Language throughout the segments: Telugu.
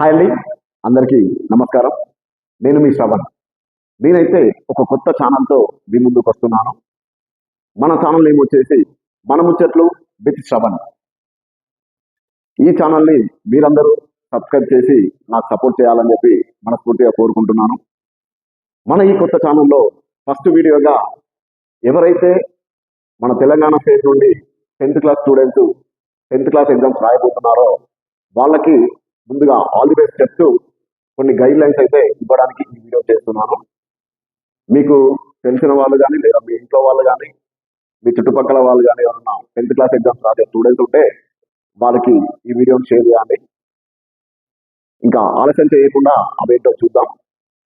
హాయ్ అండి, అందరికీ నమస్కారం. నేను మీ శ్రవణ్. నేనైతే ఒక కొత్త ఛానల్తో మీ ముందుకు వస్తున్నాను. మన ఛానల్ నేమ్ వచ్చేసి మన ముచ్చట్లు విత్ శ్రవణ్. ఈ ఛానల్ని మీరందరూ సబ్స్క్రైబ్ చేసి నాకు సపోర్ట్ చేయాలని చెప్పి మనస్ఫూర్తిగా కోరుకుంటున్నాను. మన ఈ కొత్త ఛానల్లో ఫస్ట్ వీడియోగా ఎవరైతే మన తెలంగాణ స్టేట్ నుండి 10th class students 10th class exams రాయబోతున్నారో వాళ్ళకి ముందుగా ఆల్ ది బెస్ట్ చెప్తూ కొన్ని గైడ్ లైన్స్ అయితే ఇవ్వడానికి ఈ వీడియో చేస్తున్నాను. మీకు తెలిసిన వాళ్ళు కానీ లేదా మీ ఇంట్లో వాళ్ళు కానీ మీ చుట్టుపక్కల వాళ్ళు కానీ ఎవరన్నా 10th క్లాస్ ఎగ్జామ్స్ రాసే స్టూడెంట్స్ ఉంటే వాళ్ళకి ఈ వీడియోని షేర్ చేయండి. ఇంకా ఆలస్యం చేయకుండా అవేంటో చూద్దాం.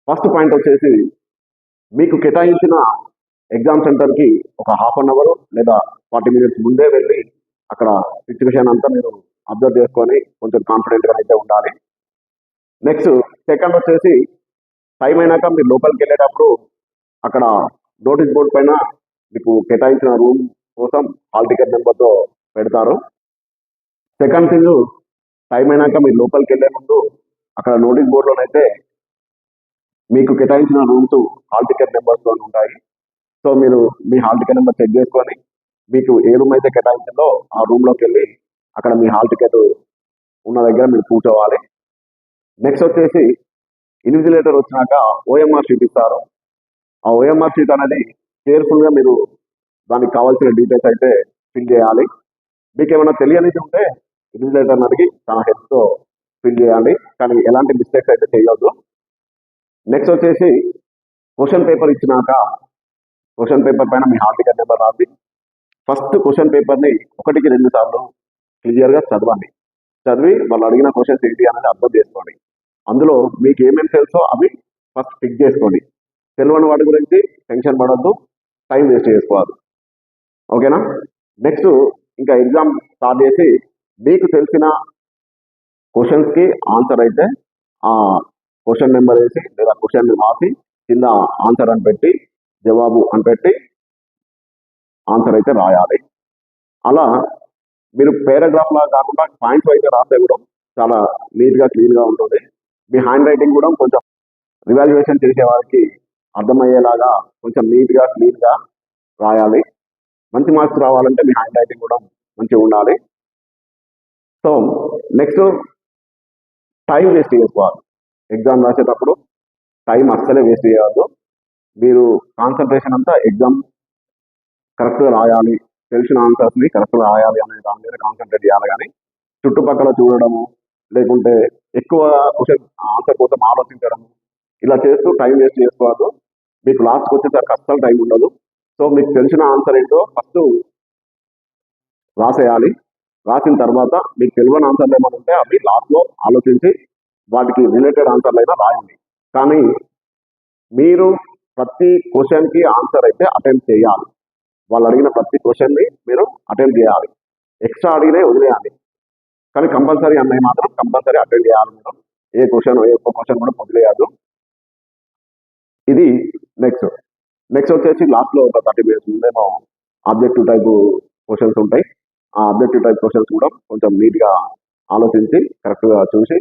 ఫస్ట్ పాయింట్ వచ్చేసి మీకు కేటాయించిన ఎగ్జామ్ సెంటర్కి ఒక హాఫ్ అన్ అవర్ లేదా 40 minutes ముందే వెళ్ళి అక్కడ సిచ్యువేషన్ అంతా మీరు అబ్జర్వ్ చేసుకొని కొంచెం కాన్ఫిడెంట్గా అయితే ఉండాలి. నెక్స్ట్ సెకండ్ వచ్చేసి టైం అయినాక మీరు లోపలికి వెళ్ళేటప్పుడు అక్కడ నోటీస్ బోర్డు పైన మీకు కేటాయించిన రూమ్ కోసం హాల్ టికెట్ నెంబర్తో పెడతారు. సెకండ్ థింగ్, టైం అయినాక మీరు లోపలికి వెళ్ళే ముందు అక్కడ నోటీస్ బోర్డులోనైతే మీకు కేటాయించిన రూమ్స్ హాల్ టికెట్ నెంబర్స్తో ఉంటాయి. సో మీరు మీ హాల్ టికెట్ నెంబర్ చెక్ చేసుకొని మీకు ఏ రూమ్ అయితే కేటాయించిందో ఆ రూమ్లోకి వెళ్ళి అక్కడ మీ హాల్ టికెట్ ఉన్న దగ్గర మీరు కూర్చోవాలి. నెక్స్ట్ వచ్చేసి ఇన్విజిలేటర్ వచ్చినాక ఓఎంఆర్ షీట్ ఇస్తారు. ఆ ఓఎంఆర్ షీట్ అనేది కేర్ఫుల్గా మీరు దానికి కావాల్సిన డీటెయిల్స్ అయితే ఫిల్ చేయాలి. మీకు ఏమైనా తెలియనిది ఉంటే ఇన్విజిలేటర్ అడిగి తన హెల్ప్తో ఫిల్ చేయాలి, కానీ ఎలాంటి మిస్టేక్స్ అయితే చేయొద్దు. నెక్స్ట్ వచ్చేసి క్వశ్చన్ పేపర్ ఇచ్చినాక క్వశ్చన్ పేపర్ పైన మీ హాల్ టికెట్ నెంబర్ రాసి ఫస్ట్ క్వశ్చన్ పేపర్ని 1కి 2 సార్లు క్లియర్గా చదవండి. చదివి వాళ్ళు అడిగిన క్వశ్చన్స్ ఏంటి అనేది అర్థం చేసుకోండి. అందులో మీకు ఏమేమి తెలుసో అవి ఫస్ట్ పిక్ చేసుకోండి. తెలియని వాటి గురించి టెన్షన్ పడద్దు, టైం వేస్ట్ చేసుకోవద్దు. ఓకేనా? నెక్స్ట్ ఇంకా ఎగ్జామ్ స్టార్ట్ చేసి మీకు తెలిసిన క్వశ్చన్స్కి ఆన్సర్ అయితే ఆ క్వశ్చన్ నెంబర్ వేసి లేదా క్వశ్చన్ రాసి కింద ఆన్సర్ అని పెట్టి జవాబు అని పెట్టి ఆన్సర్ అయితే రాయాలి. అలా మీరు పేరాగ్రాఫ్ లాగా కాకుండా పాయింట్స్ అయితే రాస్తే కూడా చాలా నీట్గా క్లీన్గా ఉంటుంది. మీ హ్యాండ్ రైటింగ్ కూడా కొంచెం రివాల్యుయేషన్ చేసే వారికి అర్థమయ్యేలాగా కొంచెం నీట్గా క్లీన్గా రాయాలి. మంచి మార్క్స్ రావాలంటే మీ హ్యాండ్ రైటింగ్ కూడా మంచిగా ఉండాలి. సో నెక్స్ట్ టైం వేస్ట్ చేసుకోవాలి. ఎగ్జామ్ రాసేటప్పుడు టైం అస్సలే వేస్ట్ చేయవద్దు. మీరు కాన్సన్ట్రేషన్ అంతా ఎగ్జామ్ కరెక్ట్గా రాయాలి, తెలిసిన ఆన్సర్స్ని కరెక్ట్గా రాయాలి అనే దాని మీద కాన్సన్ట్రేట్ చేయాలి. కానీ చుట్టుపక్కల చూడడము లేకుంటే ఎక్కువ క్వశ్చన్ ఆన్సర్ కోసం ఆలోచించడము ఇలా చేస్తూ టైం వేస్ట్ చేసుకోవద్దు. మీకు లాస్ట్కి వచ్చేసరికి అస్సలు టైం ఉండదు. సో మీకు తెలిసిన ఆన్సర్ ఏంటో ఫస్ట్ రాసేయాలి. రాసిన తర్వాత మీకు తెలియని ఆన్సర్లు ఏమైనా ఉంటే అవి లాస్ట్లో ఆలోచించి వాటికి రిలేటెడ్ ఆన్సర్లు అయినా రాయండి. కానీ మీరు ప్రతి క్వశ్చన్కి ఆన్సర్ అయితే అటెంప్ట్ చేయాలి. వాళ్ళు అడిగిన ప్రతి క్వశ్చన్ని మీరు అటెంప్ట్ చేయాలి. ఎక్స్ట్రా అడిగినే వదిలేయాలి, కానీ కంపల్సరీ అన్నవి మాత్రం కంపల్సరీ అటెండ్ చేయాలి. మీరు ఏ ఒక్క క్వశ్చన్ కూడా వదిలేయద్దు. ఇది నెక్స్ట్ వచ్చేసి లాస్ట్లో ఒక 30 minutes ముందేమో ఆబ్జెక్టివ్ టైప్ క్వశ్చన్స్ ఉంటాయి. ఆ ఆబ్జెక్టివ్ టైప్ క్వశ్చన్స్ కూడా కొంచెం నీట్గా ఆలోచించి కరెక్ట్గా చూసి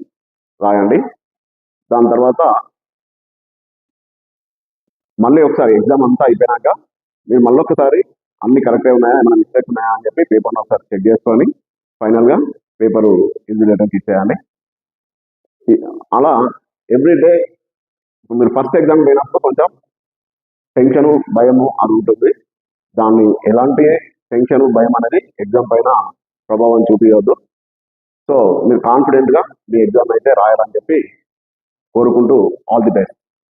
రాయండి. దాని తర్వాత మళ్ళీ ఒకసారి ఎగ్జామ్ అంతా అయిపోయినాక మీరు మళ్ళీ ఒకసారి అన్ని కరెక్ట్గా ఉన్నాయా, ఏమైనా మిస్టేక్ ఉన్నాయా అని చెప్పి పేపర్ని ఒకసారి చెక్ చేసుకొని ఫైనల్గా పేపరు ఇన్విజిలేటర్కి ఇచ్చేయాలి. అలా ఎవ్రీడే మీరు ఫస్ట్ ఎగ్జామ్ పోయినప్పుడు కొంచెం టెన్షను భయము అది ఉంటుంది. దాన్ని ఎలాంటి టెన్షను భయం అనేది ఎగ్జామ్ పైన ప్రభావం చూపించవద్దు. సో మీరు కాన్ఫిడెంట్గా మీ ఎగ్జామ్ అయితే రాయాలని చెప్పి కోరుకుంటూ ఆల్ ది బెస్ట్.